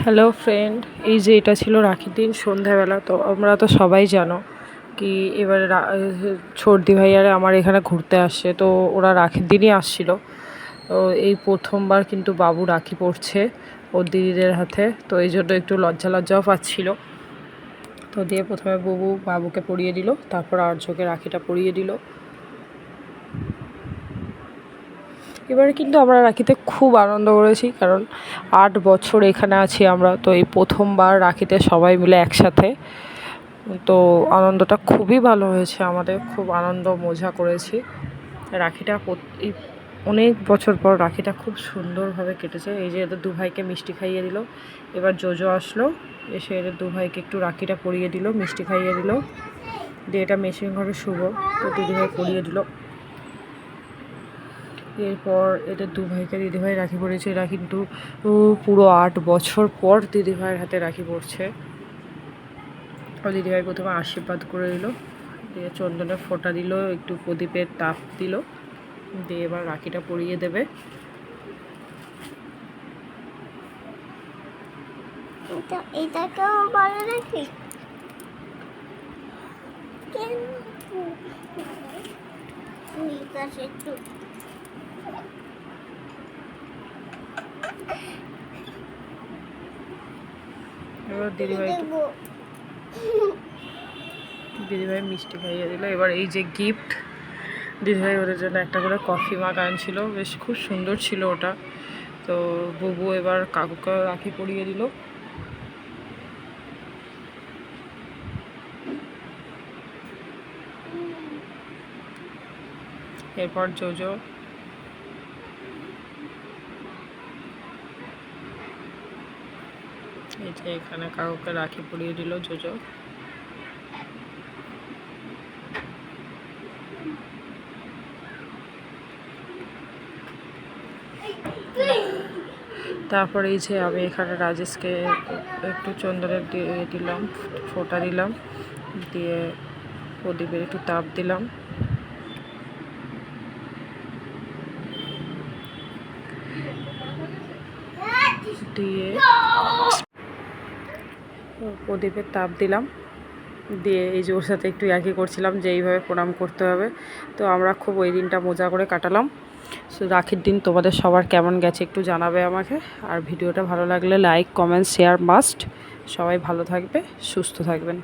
Hello friend, এই যে এটা ছিল রাখির দিন সন্ধ্যাবেলা। তো আমরা তো সবাই জানো কি এবারে সর্দি ভাইয়ারে আমার এখানে ঘুরতে আসছে। তো ওরা রাখির দিনই আসছিল। তো এই প্রথমবার কিন্তু বাবু রাখি পড়ছে ওর দিদিদের হাতে। তো এই জন্য একটু লজ্জা লজ্জাও পাচ্ছিল। তো দিয়ে প্রথমে বাবুকে পরিয়ে দিল, তারপর আর্যকে রাখিটা পরিয়ে দিল। এবারে কিন্তু আমরা রাখিতে খুব আনন্দ করেছি, কারণ 8 বছর এখানে আছি আমরা। তো এই প্রথমবার রাখিতে সবাই মিলে একসাথে। তো আনন্দটা খুবই ভালো হয়েছে, আমাদের খুব আনন্দ মজা করেছি। রাখিটা এই অনেক বছর পর রাখিটা খুব সুন্দরভাবে কেটেছে। এই যে এদের দু ভাইকে মিষ্টি খাইয়ে দিল। এবার জোজো আসলো, এসে এদের দু ভাইকে একটু রাখিটা পরিয়ে দিল, মিষ্টি খাইয়ে দিল। দিয়ে এটা মেশিন ঘরে শুভ, তো দিদিভাই পরিয়ে দিল। এরপর এদের দু ভাইকে দিদিভাই রাখি পড়েছে। এরা কিন্তু পুরো 8 বছর পর দিদিভাইয়ের হাতে রাখি পড়ছে। ও দিদিভাই প্রথমে আশীর্বাদ করে দিল, দিয়ে চন্দনের ফোঁটা দিল, একটু প্রদীপের তাপ দিল, দিয়ে এবার রাখিটা পরিয়ে দেবে। এটাকেও বলে নাকি? এবার দিদিভাই মিষ্টি খাইয়ে দিল। এবার এই যে গিফট, দিদিভাই ওদের জন্য একটা করে কফি মাগ আনছিল, বেশ খুব সুন্দর ছিল ওটা। তো বুবু এবার কাকুকে রাখি পরিয়ে দিল। এরপর জোজো, এই যে এখানে কাকুকে রাখি পরিয়ে দিল জোজো। তারপর এই যে আমি এখানে রাজেশকে একটু চন্দনের দিয়ে দিলাম, ফোঁটা দিলাম, দিয়ে প্রদীপের একটু তাপ দিলাম। দিয়ে প্রদীপের তাপ দিলাম, দিয়ে এই যে ওর সাথে একটু ইয়ার্কি করছিলাম যে এইভাবে প্রণাম করতে হবে। তো আমরা খুব ওই দিনটা মজা করে কাটালাম। সো রাখির দিন তোমাদের সবার কেমন গেছে একটু জানাবে আমাকে। আর ভিডিওটা ভালো লাগলে লাইক, কমেন্ট, শেয়ার মাস্ট। সবাই ভালো থাকবে, সুস্থ থাকবেন।